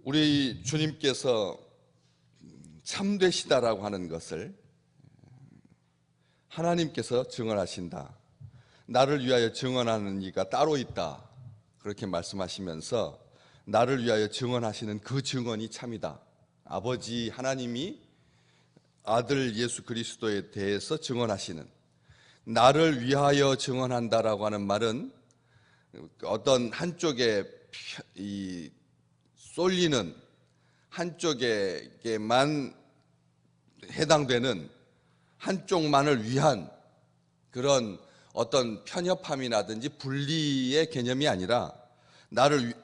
우리 주님께서 참되시다라고 하는 것을 하나님께서 증언하신다. 나를 위하여 증언하는 이가 따로 있다. 그렇게 말씀하시면서 나를 위하여 증언하시는 그 증언이 참이다. 아버지 하나님이 아들 예수 그리스도에 대해서 증언하시는, 나를 위하여 증언한다라고 하는 말은 어떤 한쪽에 쏠리는, 한쪽에게만 해당되는, 한쪽만을 위한 그런 어떤 편협함이라든지 분리의 개념이 아니라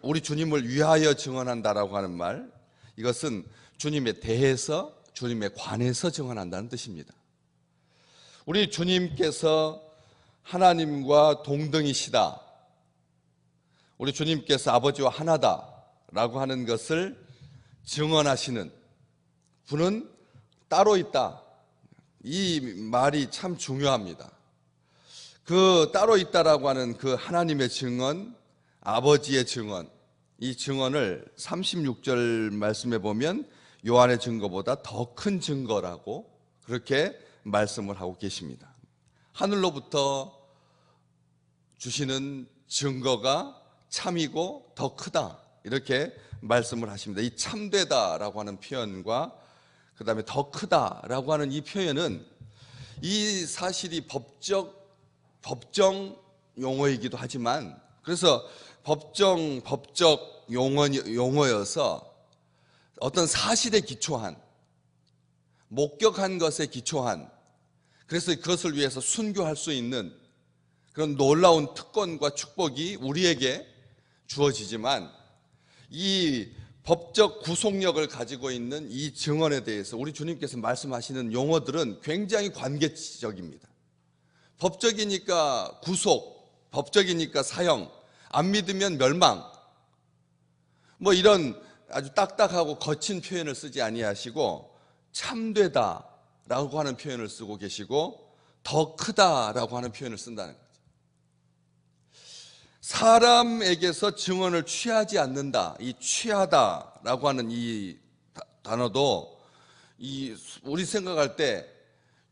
우리 주님을 위하여 증언한다라고 하는 말, 이것은 주님에 대해서, 주님에 관해서 증언한다는 뜻입니다. 우리 주님께서 하나님과 동등이시다, 우리 주님께서 아버지와 하나다라고 하는 것을 증언하시는 분은 따로 있다. 이 말이 참 중요합니다. 그 따로 있다라고 하는 그 하나님의 증언, 아버지의 증언, 이 증언을 36절 말씀에 보면 요한의 증거보다 더 큰 증거라고 그렇게 말씀을 하고 계십니다. 하늘로부터 주시는 증거가 참이고 더 크다, 이렇게 말씀을 하십니다. 이 참되다라고 하는 표현과 그 다음에 더 크다라고 하는 이 표현은 이 사실이 법정 용어이기도 하지만, 그래서 법적 용어여서 어떤 사실에 기초한, 목격한 것에 기초한, 그래서 그것을 위해서 순교할 수 있는 그런 놀라운 특권과 축복이 우리에게 주어지지만, 이 법적 구속력을 가지고 있는 이 증언에 대해서 우리 주님께서 말씀하시는 용어들은 굉장히 관계적입니다. 법적이니까 구속, 법적이니까 사형, 안 믿으면 멸망, 이런 아주 딱딱하고 거친 표현을 쓰지 아니하시고 참되다라고 하는 표현을 쓰고 계시고 더 크다라고 하는 표현을 쓴다는 거죠. 사람에게서 증언을 취하지 않는다, 이 취하다라고 하는 이 단어도 우리 생각할 때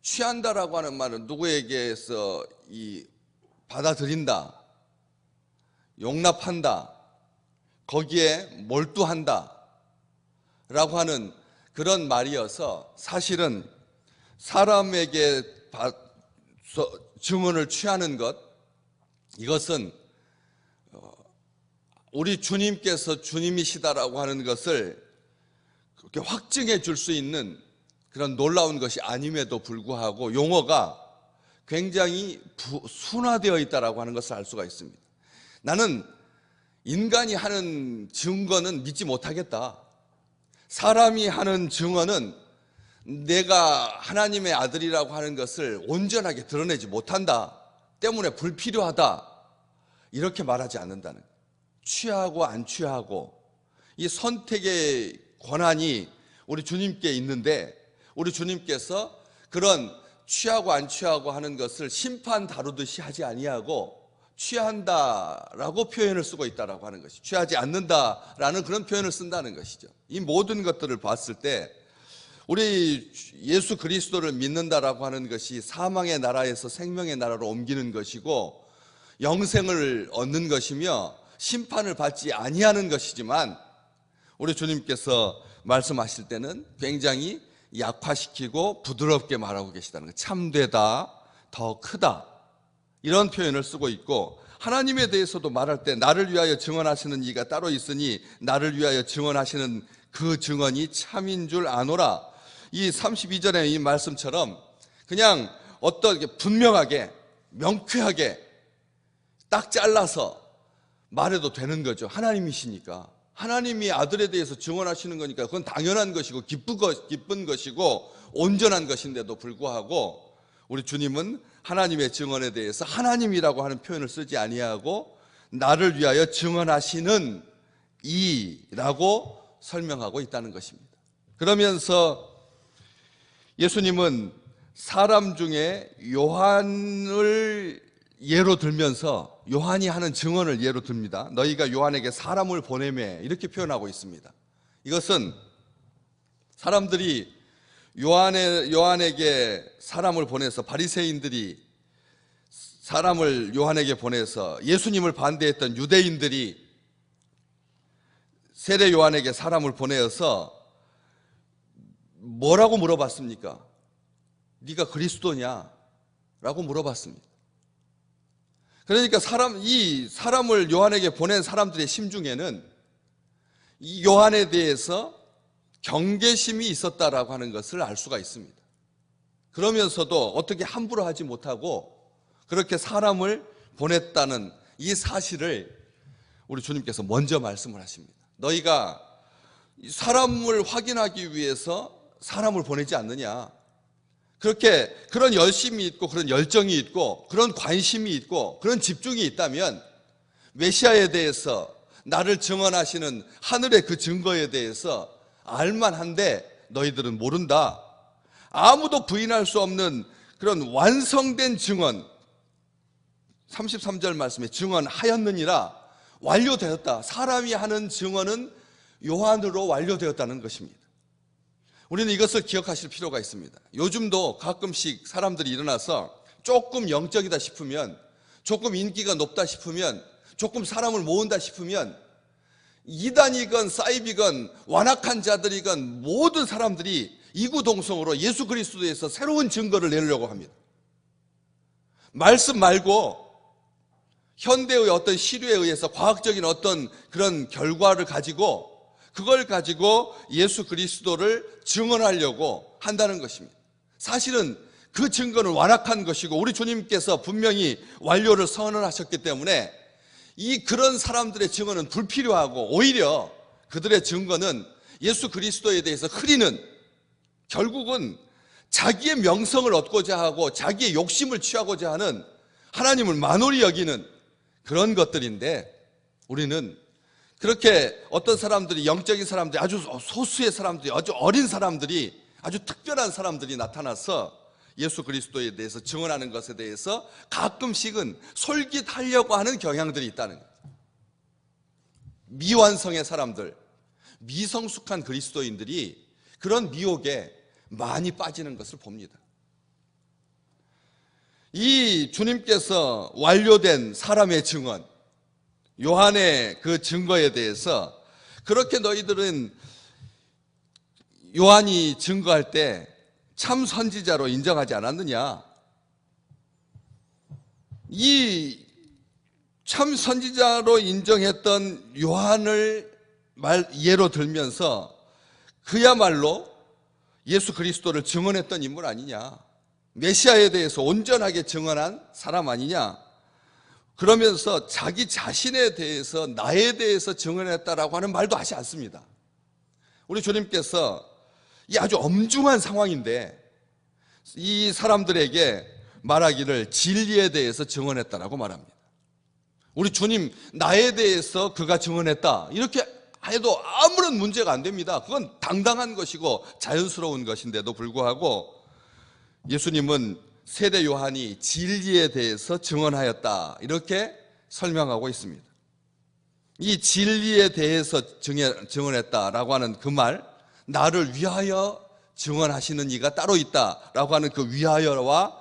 취한다라고 하는 말은 누구에게서 받아들인다, 용납한다, 거기에 몰두한다 라고 하는 그런 말이어서, 사실은 사람에게 증언을 취하는 것, 이것은 우리 주님께서 주님이시다라고 하는 것을 그렇게 확증해 줄 수 있는 그런 놀라운 것이 아님에도 불구하고 용어가 굉장히 순화되어 있다라고 하는 것을 알 수가 있습니다. 나는 인간이 하는 증거는 믿지 못하겠다, 사람이 하는 증언은 내가 하나님의 아들이라고 하는 것을 온전하게 드러내지 못한다 때문에 불필요하다, 이렇게 말하지 않는다는 거예요. 취하고 안 취하고 이 선택의 권한이 우리 주님께 있는데, 우리 주님께서 그런 취하고 안 취하고 하는 것을 심판 다루듯이 하지 아니하고 취한다라고 표현을 쓰고 있다라고 하는 것이, 취하지 않는다라는 그런 표현을 쓴다는 것이죠. 이 모든 것들을 봤을 때 우리 예수 그리스도를 믿는다라고 하는 것이 사망의 나라에서 생명의 나라로 옮기는 것이고 영생을 얻는 것이며 심판을 받지 아니하는 것이지만, 우리 주님께서 말씀하실 때는 굉장히 약화시키고 부드럽게 말하고 계시다는 것, 참되다, 더 크다, 이런 표현을 쓰고 있고, 하나님에 대해서도 말할 때 나를 위하여 증언하시는 이가 따로 있으니 나를 위하여 증언하시는 그 증언이 참인 줄 아노라. 이 32절의 이 말씀처럼 그냥 어떻게 분명하게 명쾌하게 딱 잘라서 말해도 되는 거죠. 하나님이시니까, 하나님이 아들에 대해서 증언하시는 거니까 그건 당연한 것이고 기쁜 것이고 온전한 것인데도 불구하고 우리 주님은 하나님의 증언에 대해서 하나님이라고 하는 표현을 쓰지 아니하고 나를 위하여 증언하시는 이라고 설명하고 있다는 것입니다. 그러면서 예수님은 사람 중에 요한을 예로 들면서 요한이 하는 증언을 예로 듭니다. 너희가 요한에게 사람을 보내매, 이렇게 표현하고 있습니다. 이것은 사람들이 요한에게 사람을 보내서, 바리새인들이 사람을 요한에게 보내서 예수님을 반대했던 유대인들이 세례 요한에게 사람을 보내어서 뭐라고 물어봤습니까? 네가 그리스도냐? 라고 물어봤습니다. 그러니까 이 사람을 요한에게 보낸 사람들의 심중에는 이 요한에 대해서 경계심이 있었다라고 하는 것을 알 수가 있습니다. 그러면서도 어떻게 함부로 하지 못하고 그렇게 사람을 보냈다는 이 사실을 우리 주님께서 먼저 말씀을 하십니다. 너희가 사람을 확인하기 위해서 사람을 보내지 않느냐? 그렇게 그런 열심이 있고 그런 열정이 있고 그런 관심이 있고 그런 집중이 있다면 메시아에 대해서, 나를 증언하시는 하늘의 그 증거에 대해서 알만한데 너희들은 모른다. 아무도 부인할 수 없는 그런 완성된 증언, 33절 말씀에 증언하였느니라, 완료되었다. 사람이 하는 증언은 요한으로 완료되었다는 것입니다. 우리는 이것을 기억하실 필요가 있습니다. 요즘도 가끔씩 사람들이 일어나서 조금 영적이다 싶으면, 조금 인기가 높다 싶으면, 조금 사람을 모은다 싶으면 이단이건 사이비건 완악한 자들이건 모든 사람들이 이구동성으로 예수 그리스도에서 새로운 증거를 내려고 합니다. 말씀 말고 현대의 어떤 시류에 의해서 과학적인 어떤 그런 결과를 가지고, 그걸 가지고 예수 그리스도를 증언하려고 한다는 것입니다. 사실은 그 증거는 완악한 것이고 우리 주님께서 분명히 완료를 선언하셨기 때문에 그런 사람들의 증언은 불필요하고, 오히려 그들의 증거는 예수 그리스도에 대해서 흐리는, 결국은 자기의 명성을 얻고자 하고 자기의 욕심을 취하고자 하는, 하나님을 만홀히 여기는 그런 것들인데, 우리는 그렇게 어떤 사람들이, 영적인 사람들이, 아주 소수의 사람들이, 아주 어린 사람들이, 아주 특별한 사람들이 나타나서 예수 그리스도에 대해서 증언하는 것에 대해서 가끔씩은 솔깃하려고 하는 경향들이 있다는 거예요. 미완성의 사람들, 미성숙한 그리스도인들이 그런 미혹에 많이 빠지는 것을 봅니다. 이 주님께서 완료된 사람의 증언, 요한의 그 증거에 대해서, 그렇게 너희들은 요한이 증거할 때 참 선지자로 인정하지 않았느냐? 이 참 선지자로 인정했던 요한을 예로 들면서 그야말로 예수 그리스도를 증언했던 인물 아니냐? 메시아에 대해서 온전하게 증언한 사람 아니냐? 그러면서 자기 자신에 대해서, 나에 대해서 증언했다라고 하는 말도 하지 않습니다. 우리 주님께서 이 아주 엄중한 상황인데 이 사람들에게 말하기를 진리에 대해서 증언했다라고 말합니다. 우리 주님, 나에 대해서 그가 증언했다, 이렇게 해도 아무런 문제가 안 됩니다. 그건 당당한 것이고 자연스러운 것인데도 불구하고 예수님은 세례 요한이 진리에 대해서 증언하였다, 이렇게 설명하고 있습니다. 이 진리에 대해서 증언했다라고 하는 그 말, 나를 위하여 증언하시는 이가 따로 있다라고 하는 그 위하여와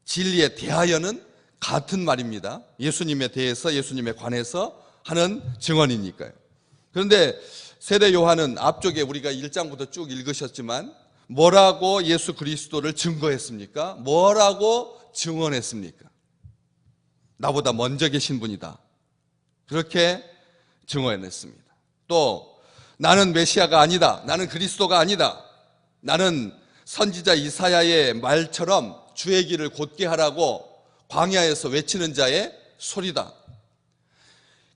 진리에 대하여는 같은 말입니다. 예수님에 대해서, 예수님에 관해서 하는 증언이니까요. 그런데 세례 요한은 앞쪽에 우리가 1장부터 쭉 읽으셨지만 뭐라고 예수 그리스도를 증거했습니까? 뭐라고 증언했습니까? 나보다 먼저 계신 분이다, 그렇게 증언했습니다. 또 나는 메시아가 아니다, 나는 그리스도가 아니다, 나는 선지자 이사야의 말처럼 주의 길을 곧게 하라고 광야에서 외치는 자의 소리다.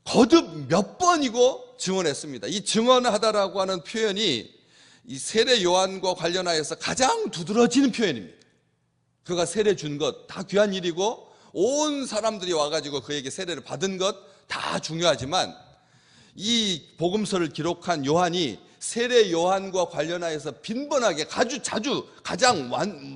거듭 몇 번이고 증언했습니다. 이 증언하다라고 하는 표현이 이 세례 요한과 관련하여서 가장 두드러지는 표현입니다. 그가 세례 준 것 다 귀한 일이고 온 사람들이 와가지고 그에게 세례를 받은 것 다 중요하지만, 이 복음서를 기록한 요한이 세례 요한과 관련하여서 빈번하게 아주 자주 가장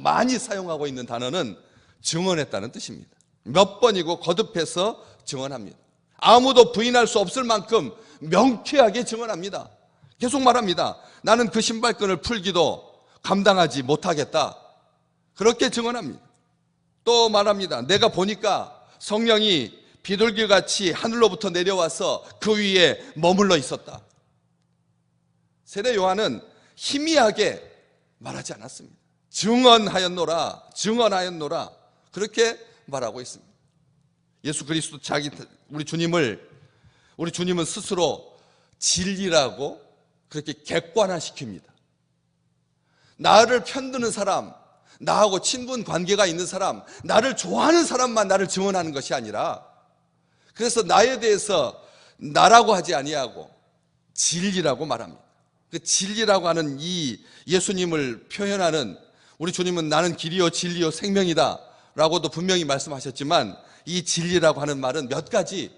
많이 사용하고 있는 단어는 증언했다는 뜻입니다. 몇 번이고 거듭해서 증언합니다. 아무도 부인할 수 없을 만큼 명쾌하게 증언합니다. 계속 말합니다. 나는 그 신발끈을 풀기도 감당하지 못하겠다. 그렇게 증언합니다. 또 말합니다. 내가 보니까 성령이 비둘기같이 하늘로부터 내려와서 그 위에 머물러 있었다. 세례 요한은 희미하게 말하지 않았습니다. 증언하였노라, 증언하였노라, 그렇게 말하고 있습니다. 예수 그리스도 우리 주님은 스스로 진리라고 그렇게 객관화시킵니다. 나를 편드는 사람, 나하고 친분 관계가 있는 사람, 나를 좋아하는 사람만 나를 증언하는 것이 아니라, 그래서 나에 대해서 나라고 하지 아니하고 진리라고 말합니다. 그 진리라고 하는 이 예수님을 표현하는, 우리 주님은 나는 길이요 진리요 생명이다 라고도 분명히 말씀하셨지만, 이 진리라고 하는 말은 몇 가지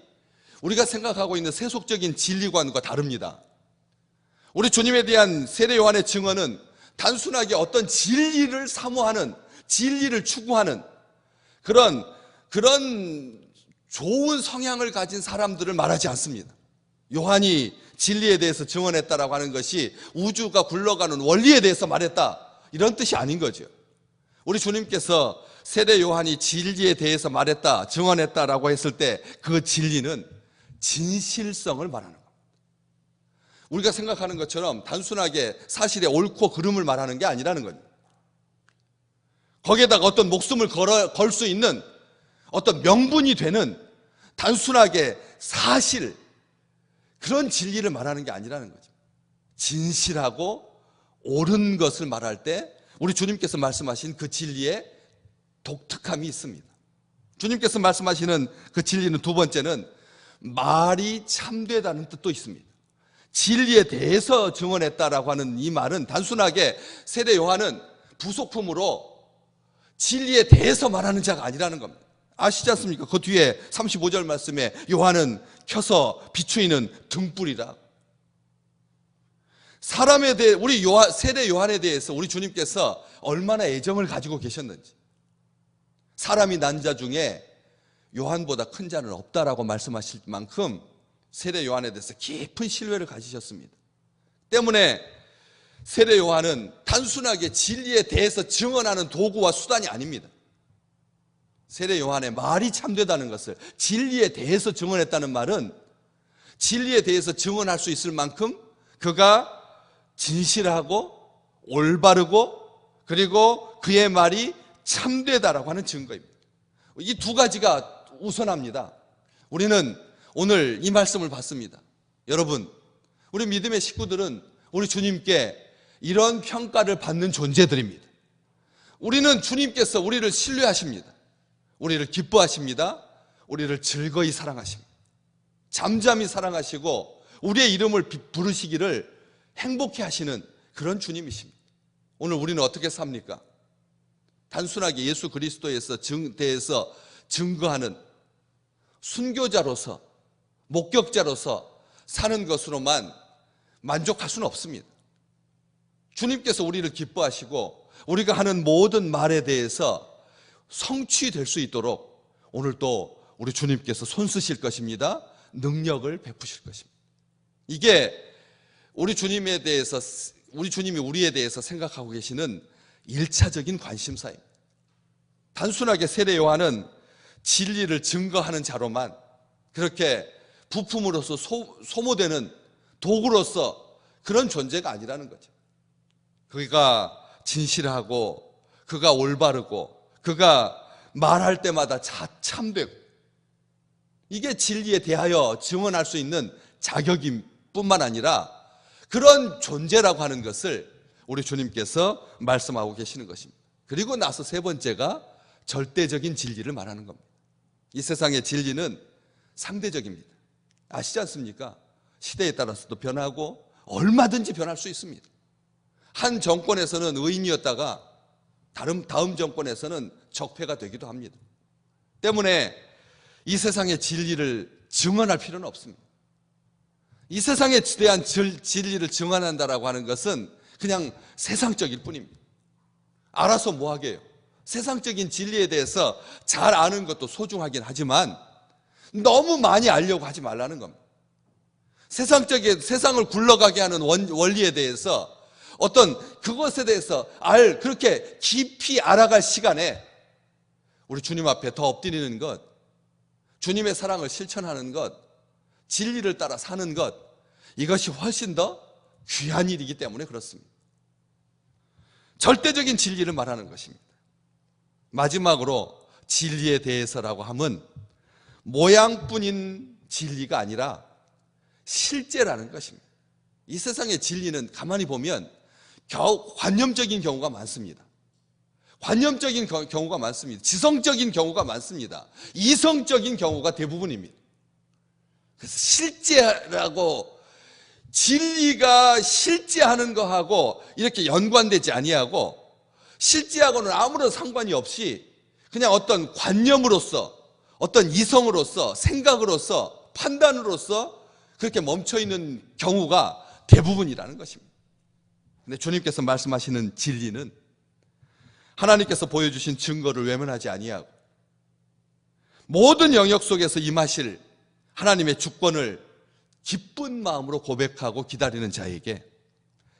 우리가 생각하고 있는 세속적인 진리관과 다릅니다. 우리 주님에 대한 세례 요한의 증언은 단순하게 어떤 진리를 사모하는, 진리를 추구하는 그런 좋은 성향을 가진 사람들을 말하지 않습니다. 요한이 진리에 대해서 증언했다라고 하는 것이 우주가 굴러가는 원리에 대해서 말했다, 이런 뜻이 아닌 거죠. 우리 주님께서 세례 요한이 진리에 대해서 말했다, 증언했다라고 했을 때 그 진리는 진실성을 말하는 겁니다. 우리가 생각하는 것처럼 단순하게 사실의 옳고 그름을 말하는 게 아니라는 겁니다. 거기에다가 어떤 목숨을 걸 수 있는 어떤 명분이 되는 단순하게 사실, 그런 진리를 말하는 게 아니라는 거죠. 진실하고 옳은 것을 말할 때 우리 주님께서 말씀하신 그 진리에 독특함이 있습니다. 주님께서 말씀하시는 그 진리는 두 번째는 말이 참되다는 뜻도 있습니다. 진리에 대해서 증언했다라고 하는 이 말은 단순하게 세례 요한은 부속품으로 진리에 대해서 말하는 자가 아니라는 겁니다. 아시지 않습니까? 그 뒤에 35절 말씀에 요한은 켜서 비추이는 등불이라. 사람에 대해, 세례 요한에 대해서 우리 주님께서 얼마나 애정을 가지고 계셨는지, 사람이 난 자 중에 요한보다 큰 자는 없다라고 말씀하실 만큼 세례 요한에 대해서 깊은 신뢰를 가지셨습니다. 때문에 세례 요한은 단순하게 진리에 대해서 증언하는 도구와 수단이 아닙니다. 세례 요한의 말이 참되다는 것을, 진리에 대해서 증언했다는 말은 진리에 대해서 증언할 수 있을 만큼 그가 진실하고 올바르고 그리고 그의 말이 참되다라고 하는 증거입니다. 이 두 가지가 우선합니다. 우리는 오늘 이 말씀을 받습니다. 여러분, 우리 믿음의 식구들은 우리 주님께 이런 평가를 받는 존재들입니다. 우리는 주님께서 우리를 신뢰하십니다. 우리를 기뻐하십니다. 우리를 즐거이 사랑하십니다. 잠잠히 사랑하시고 우리의 이름을 부르시기를 행복해 하시는 그런 주님이십니다. 오늘 우리는 어떻게 삽니까? 단순하게 예수 그리스도에서 대해서 증거하는 순교자로서, 목격자로서 사는 것으로만 만족할 수는 없습니다. 주님께서 우리를 기뻐하시고 우리가 하는 모든 말에 대해서 성취될 수 있도록 오늘 또 우리 주님께서 손쓰실 것입니다. 능력을 베푸실 것입니다. 이게 우리 주님에 대해서, 우리 주님이 우리에 대해서 생각하고 계시는 1차적인 관심사입니다. 단순하게 세례 요한은 진리를 증거하는 자로만, 그렇게 부품으로서 소모되는 도구로서 그런 존재가 아니라는 거죠. 그가 진실하고 그가 올바르고 그가 말할 때마다 참되고, 이게 진리에 대하여 증언할 수 있는 자격임 뿐만 아니라 그런 존재라고 하는 것을 우리 주님께서 말씀하고 계시는 것입니다. 그리고 나서 세 번째가 절대적인 진리를 말하는 겁니다. 이 세상의 진리는 상대적입니다. 아시지 않습니까? 시대에 따라서도 변하고 얼마든지 변할 수 있습니다. 한 정권에서는 의인이었다가 다음 정권에서는 적폐가 되기도 합니다. 때문에 이 세상의 진리를 증언할 필요는 없습니다. 이 세상에 대한 진리를 증언한다라고 하는 것은 그냥 세상적일 뿐입니다. 알아서 뭐 하게요? 세상적인 진리에 대해서 잘 아는 것도 소중하긴 하지만 너무 많이 알려고 하지 말라는 겁니다. 세상을 굴러가게 하는 원리에 대해서 어떤 그것에 대해서 그렇게 깊이 알아갈 시간에 우리 주님 앞에 더 엎드리는 것, 주님의 사랑을 실천하는 것, 진리를 따라 사는 것, 이것이 훨씬 더 귀한 일이기 때문에 그렇습니다. 절대적인 진리를 말하는 것입니다. 마지막으로 진리에 대해서라고 하면 모양뿐인 진리가 아니라 실제라는 것입니다. 이 세상의 진리는 가만히 보면 관념적인 경우가 많습니다. 관념적인 경우가 많습니다. 지성적인 경우가 많습니다. 이성적인 경우가 대부분입니다. 그래서 실제라고, 진리가 실제하는 거하고 이렇게 연관되지 아니하고, 실제하고는 아무런 상관이 없이 그냥 어떤 관념으로서, 어떤 이성으로서, 생각으로서, 판단으로서 그렇게 멈춰있는 경우가 대부분이라는 것입니다. 근데 주님께서 말씀하시는 진리는 하나님께서 보여주신 증거를 외면하지 아니하고 모든 영역 속에서 임하실 하나님의 주권을 기쁜 마음으로 고백하고 기다리는 자에게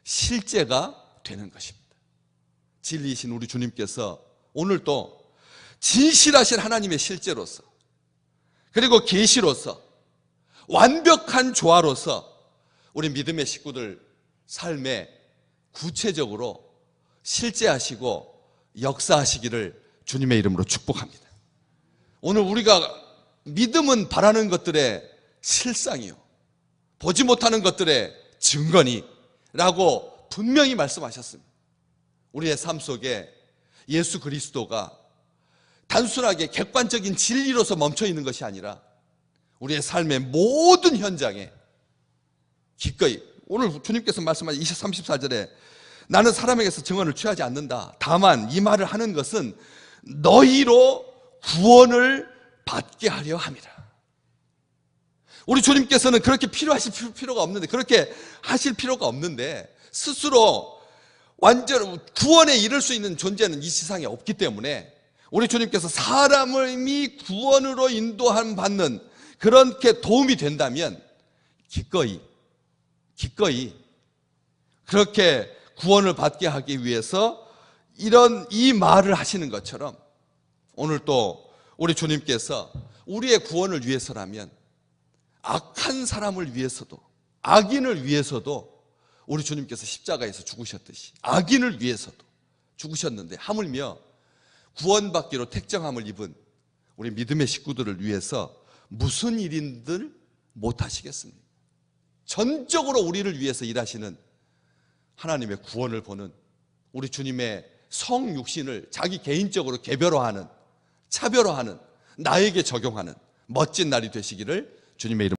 실제가 되는 것입니다. 진리이신 우리 주님께서 오늘도 진실하신 하나님의 실제로서, 그리고 계시로서, 완벽한 조화로서 우리 믿음의 식구들 삶에 구체적으로 실제하시고 역사하시기를 주님의 이름으로 축복합니다. 오늘 우리가 믿음은 바라는 것들의 실상이요, 보지 못하는 것들의 증거니라고 분명히 말씀하셨습니다. 우리의 삶 속에 예수 그리스도가 단순하게 객관적인 진리로서 멈춰 있는 것이 아니라 우리의 삶의 모든 현장에 기꺼이, 오늘 주님께서 말씀하신 34절에 나는 사람에게서 증언을 취하지 않는다. 다만 이 말을 하는 것은 너희로 구원을 받게 하려 함이라. 우리 주님께서는 그렇게 필요하실 필요가 없는데, 그렇게 하실 필요가 없는데, 스스로 완전 구원에 이를 수 있는 존재는 이 세상에 없기 때문에 우리 주님께서 사람이 구원으로 인도함 받는 그렇게 도움이 된다면 기꺼이 그렇게 구원을 받게 하기 위해서 이 말을 하시는 것처럼 오늘 또 우리 주님께서 우리의 구원을 위해서라면 악한 사람을 위해서도, 악인을 위해서도 우리 주님께서 십자가에서 죽으셨듯이 악인을 위해서도 죽으셨는데, 하물며 구원받기로 택정함을 입은 우리 믿음의 식구들을 위해서 무슨 일인들 못하시겠습니까? 전적으로 우리를 위해서 일하시는 하나님의 구원을 보는 우리 주님의 성육신을 자기 개인적으로 개별화하는, 차별화하는, 나에게 적용하는 멋진 날이 되시기를 주님의 이름으로